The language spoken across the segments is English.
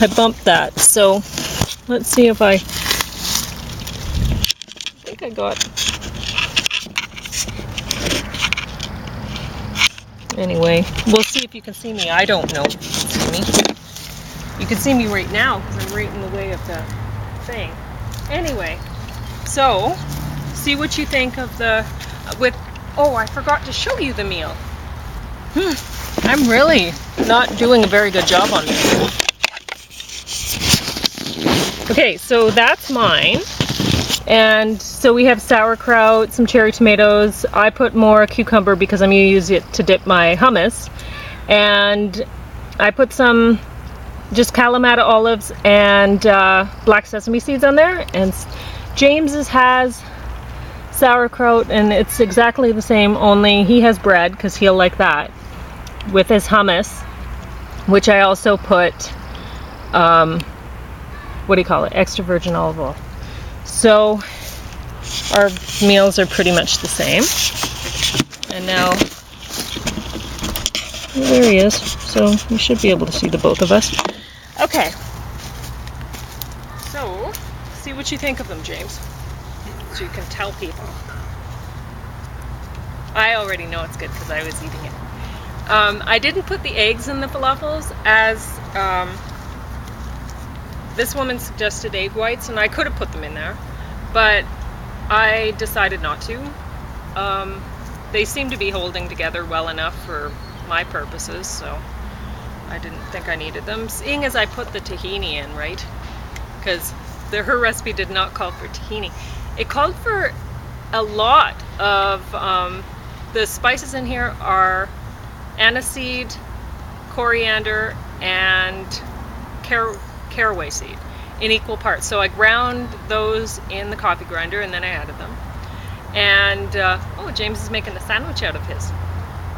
I bumped that. So let's see if I think I got. Anyway, we'll see if you can see me. I don't know if you can see me. You can see me right now because I'm right in the way of the thing. Anyway, so see what you think of the oh, I forgot to show you the meal. I'm really not doing a very good job on this. Okay, so that's mine. And so we have sauerkraut, some cherry tomatoes. I put more cucumber because I'm going to use it to dip my hummus. And I put some just Kalamata olives and black sesame seeds on there. And James's has sauerkraut, and it's exactly the same, only he has bread because he'll like that with his hummus, which I also put, what do you call it, extra virgin olive oil. So our meals are pretty much the same. And now, well, there he is. So you should be able to see the both of us. Okay. So, see what you think of them, James. So you can tell people. I already know it's good because I was eating it. I didn't put the eggs in the falafels as this woman suggested egg whites, and I could have put them in there, but I decided not to. They seem to be holding together well enough for my purposes, so I didn't think I needed them. Seeing as I put the tahini in, right? Because her recipe did not call for tahini. It called for a lot of, the spices in here are aniseed, coriander, and caraway seed in equal parts. So I ground those in the coffee grinder and then I added them. And oh, James is making a sandwich out of his.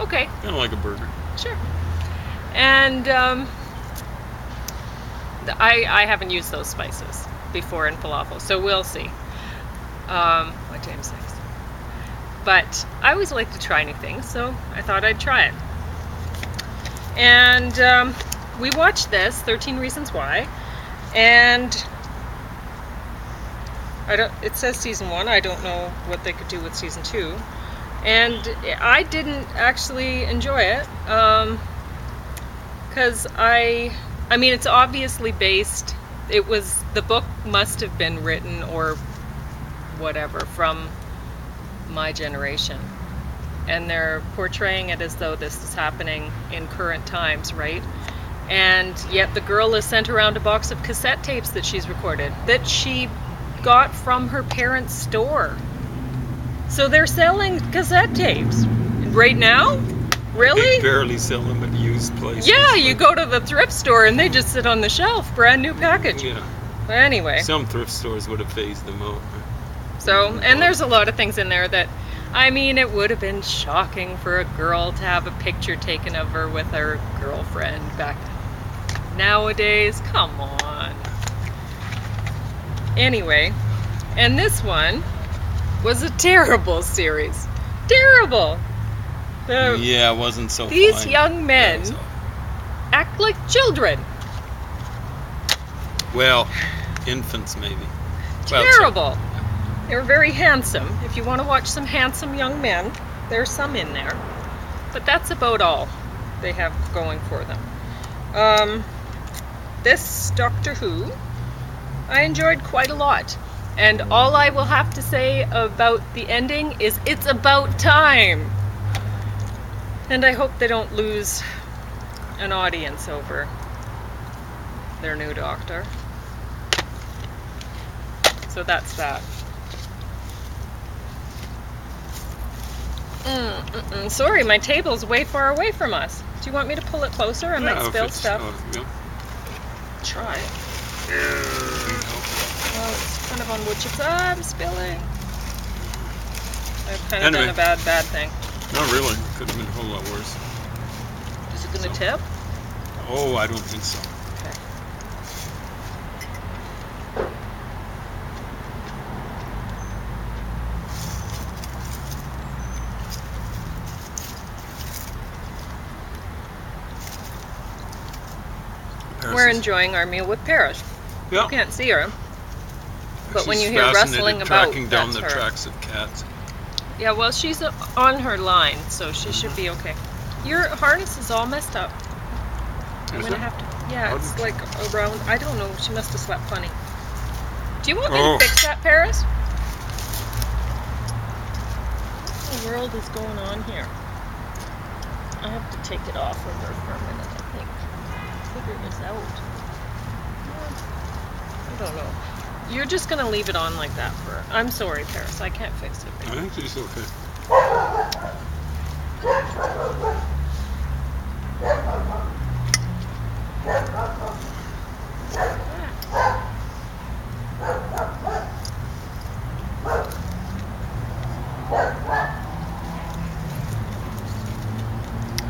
Okay. Kind of like a burger. Sure. And I haven't used those spices before in falafel, so we'll see what James thinks. But I always like to try new things, so I thought I'd try it. And we watched this, 13 Reasons Why, and it says season 1. I don't know what they could do with season 2. And I didn't actually enjoy it, because I mean, it's obviously based, the book must have been written or whatever from my generation. And they're portraying it as though this is happening in current times, right? And yet the girl is sent around a box of cassette tapes that she's recorded, that she got from her parents' store. So they're selling cassette tapes right now? Really? They barely sell them at used places. Yeah, you go to the thrift store and they just sit on the shelf, brand new package. Yeah. But anyway. Some thrift stores would have phased them out. So, and there's a lot of things in there that, I mean, it would have been shocking for a girl to have a picture taken of her with her girlfriend back nowadays. Come on. Anyway, and this one was a terrible series. Terrible. Yeah, it wasn't so These fun. young men act like children. Well, infants maybe. Terrible. They were very handsome. If you want to watch some handsome young men, there's some in there. But that's about all they have going for them. This Doctor Who, I enjoyed quite a lot. And all I will have to say about the ending is it's about time. And I hope they don't lose an audience over their new Doctor. So that's that. Sorry, my table's way far away from us. Do you want me to pull it closer? I might spill stuff. Try it. Well, it's kind of on wood chips. I'm spilling. I've kind of done a bad thing. Not really. Could have been a whole lot worse. Is it going to tip? Oh, I don't think so. Okay. we're enjoying our meal with Paris. Yeah. You can't see her. But when She's you hear rustling about, tracking down that's the her. tracks of cats. Yeah, well, she's on her line, so she should be okay. Your harness is all messed up. I'm Is gonna it? have to. Yeah, How it's did like around. I don't know. She must have slept funny. Do you want me to fix that, Paris? What in the world is going on here? I have to take it off of her for a minute, I think. Figure this out. I don't know. You're just gonna leave it on like that for. I'm sorry, Paris. I can't fix it. I think she's okay.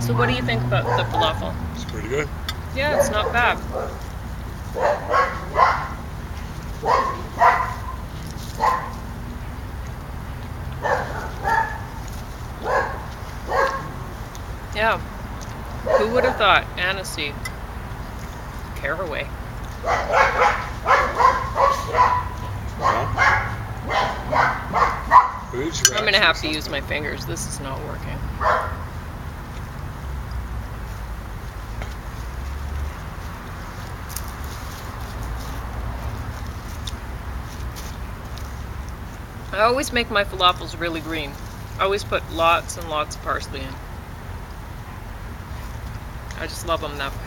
So what do you think about the falafel? It's pretty good. Yeah, it's not bad. Yeah. Who would have thought aniseed? Caraway. I'm going to have to use my fingers. This is not working. I always make my falafels really green. I always put lots and lots of parsley in. I just love them that way.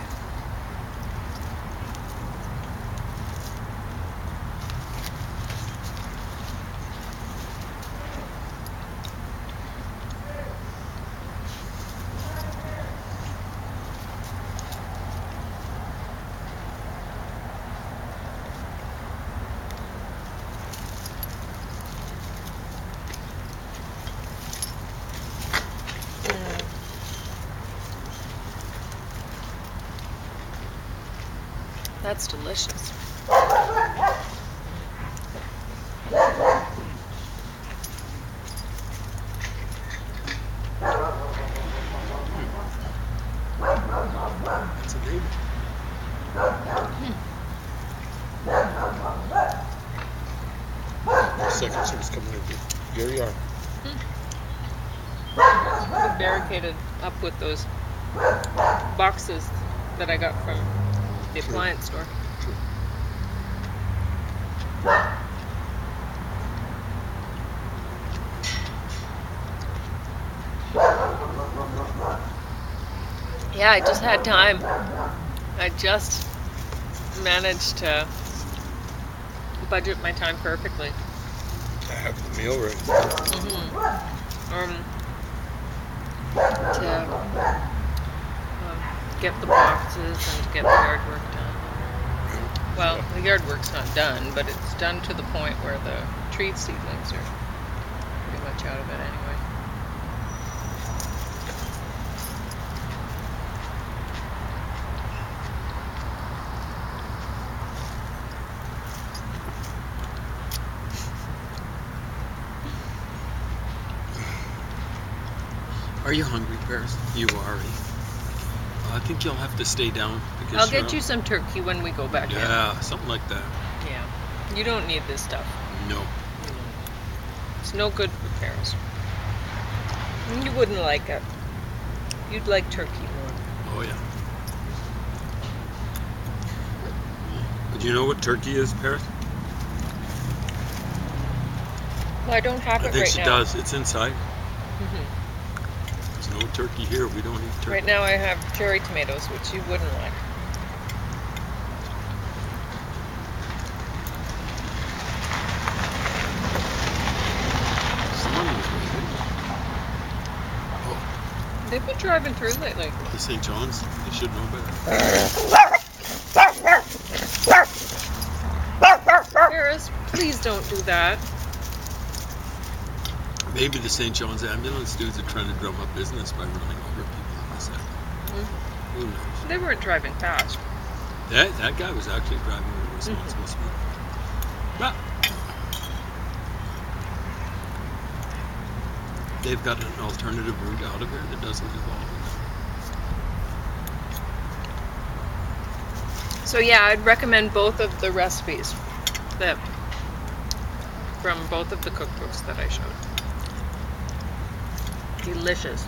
That's delicious. That's a baby. Second service coming in. Here you are. I'm barricaded up with those boxes that I got from the appliance store. Yeah, I just had time. I just managed to budget my time perfectly. I have the meal ready. To get the boxes and to get the yard work done. Well, the yard work's not done, but it's done to the point where the tree seedlings are pretty much out of it anyway. Are you hungry, Paris? You are. I think you'll have to stay down. Because I'll get you some turkey when we go back in. Yeah, something like that. Yeah. You don't need this stuff. No. It's no good for Paris. You wouldn't like it. You'd like turkey more. Oh, yeah. Do you know what turkey is, Paris? Well, I don't have it right now. I think she does. It's inside. There's no turkey here. We don't eat turkey. Right now I have cherry tomatoes, which you wouldn't like. They've been driving through lately. The St. John's, they should know better. Paris, please don't do that. Maybe the St. John's ambulance dudes are trying to drum up business by running over people on this end. Who knows? They weren't driving fast. That guy was actually driving at a responsible speed. But they've got an alternative route out of here that doesn't involve it. So yeah, I'd recommend both of the recipes that from both of the cookbooks that I showed. Delicious.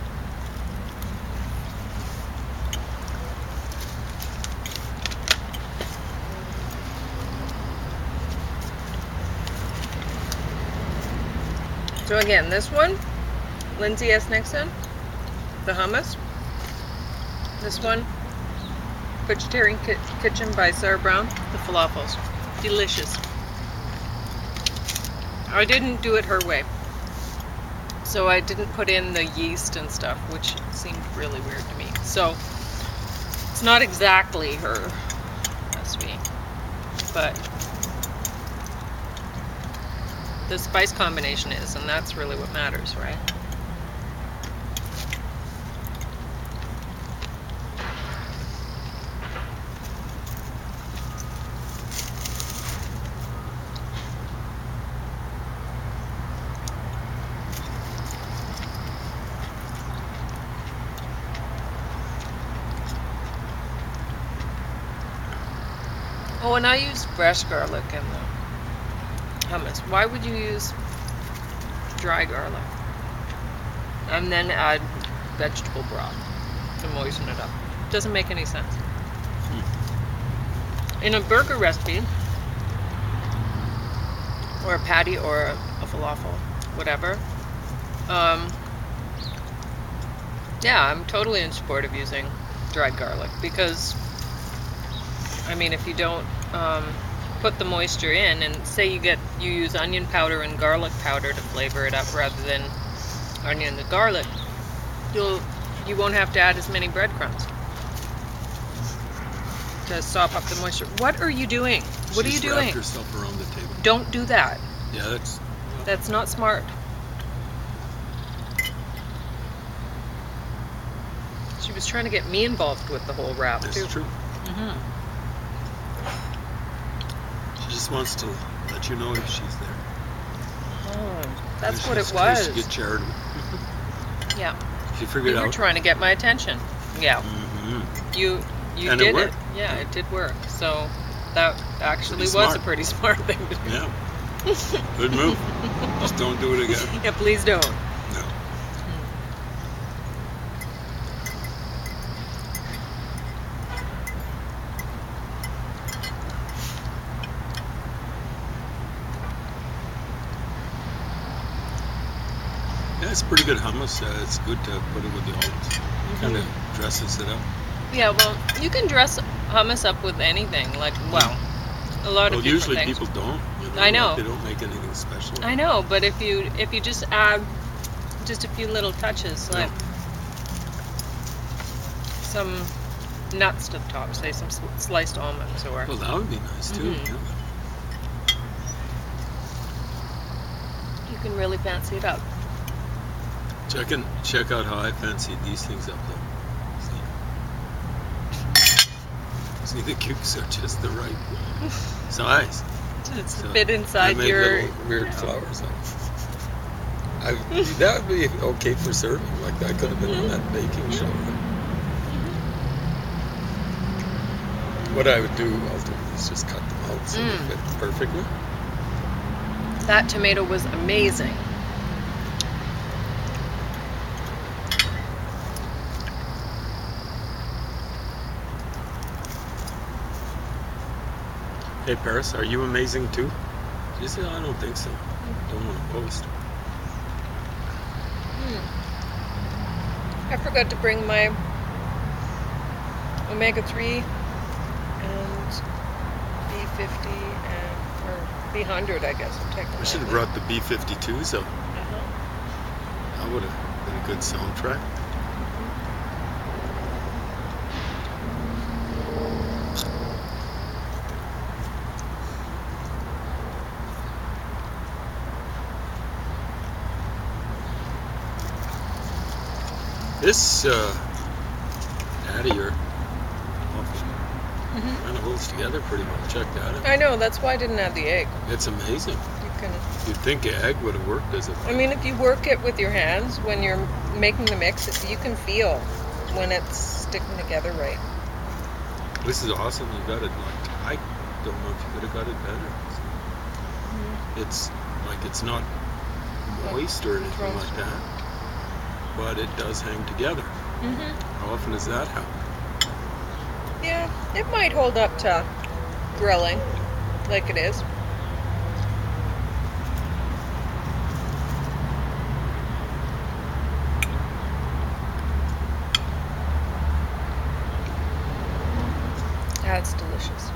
So again, this one, Lindsay S. Nixon, the hummus. This one, Vegetarian Kitchen by Sarah Brown, the falafels. Delicious. I didn't do it her way. So I didn't put in the yeast and stuff, which seemed really weird to me. So it's not exactly her recipe, but the spice combination is, and that's really what matters, right? Oh, and I used fresh garlic in the hummus. Why would you use dry garlic and then add vegetable broth to moisten it up? Doesn't make any sense. In a burger recipe, or a patty, or a falafel, whatever, yeah, I'm totally in support of using dried garlic, because I mean, if you don't put the moisture in, and say you use onion powder and garlic powder to flavor it up rather than onion and garlic, you won't have to add as many breadcrumbs to sop up the moisture. What are you doing? What are you doing? Wrapped herself around the table. Don't do that. Yeah, that's not smart. She was trying to get me involved with the whole wrap, that's too. True. She just wants to let you know if she's there. Oh, that's what it was. To get charitable. Yeah. She figured out. You were trying to get my attention. Yeah. You and did it worked. Yeah, it did work. So that actually was a pretty smart thing to do. Yeah. Good move. Just don't do it again. Yeah, please don't. No. Yeah, it's pretty good hummus. It's good to put it with the olives. Kind of dresses it up. Yeah, well, you can dress hummus up with anything. Like, well, a lot of different usually things. People don't. I know. They don't make anything special. I know, but if you just add just a few little touches, like some nuts to the top, say some sliced almonds, or. Well, that would be nice too. Yeah. You can really fancy it up. Check out how I fancied these things up though. See, the cubes are just the right size. It's fit inside your little weird flowers. That would be okay for serving. Like that could have been on that baking show. What I would do ultimately is just cut them out so they fit perfectly. That tomato was amazing. Hey Paris, are you amazing too? She said, I don't think so. Don't want to post. I forgot to bring my omega-3 and B50 or B100, I guess. I should have brought the B52s up. That would have been a good soundtrack. This out of your kind of holds together pretty well. Check that out. I know, that's why I didn't add the egg. It's amazing. You'd think an egg would have worked as a... I mean, if you work it with your hands when you're making the mix, you can feel when it's sticking together right. This is awesome. You got it. Like, I don't know if you could have got it better. It's like it's not moist or anything like that, but it does hang together. How often does that happen? Yeah, it might hold up to grilling like it is. That's delicious.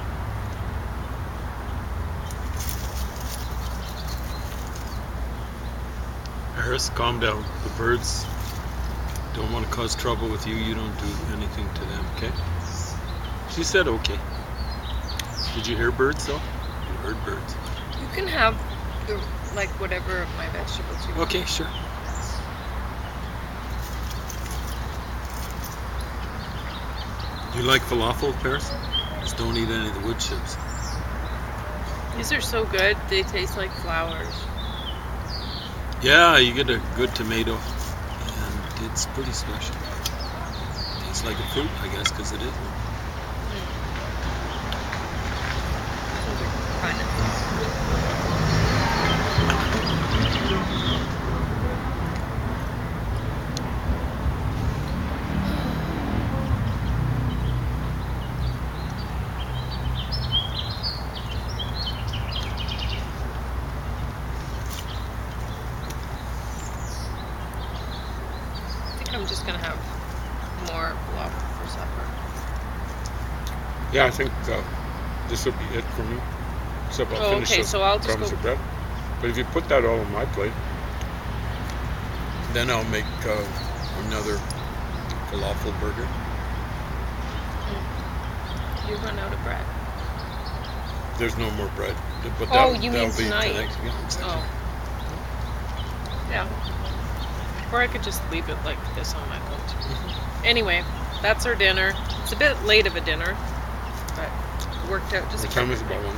Harris, calm down. The birds don't want to cause trouble with you. You don't do anything to them, okay? She said okay. Did you hear birds though? You heard birds. You can have the, like whatever of my vegetables you want. Okay, sure. You like falafel, Paris? Just don't eat any of the wood chips. These are so good. They taste like flowers. Yeah, you get a good tomato, and it's pretty special. Tastes like a fruit, I guess, because it is. I'm just gonna have more falafel for supper. Yeah, I think this will be it for me. Except I'll finish okay, the so I'll just crumbs go. of bread. But if you put that all on my plate, then I'll make another falafel burger. You run out of bread. There's no more bread. But You mean that'll be tonight? Yeah, exactly. Oh. Yeah. Or I could just leave it like this on my plate. Anyway, that's our dinner. It's a bit late of a dinner, but it worked out just The time is perfectly. about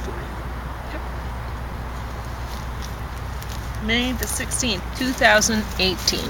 1:30. May the 16th, 2018.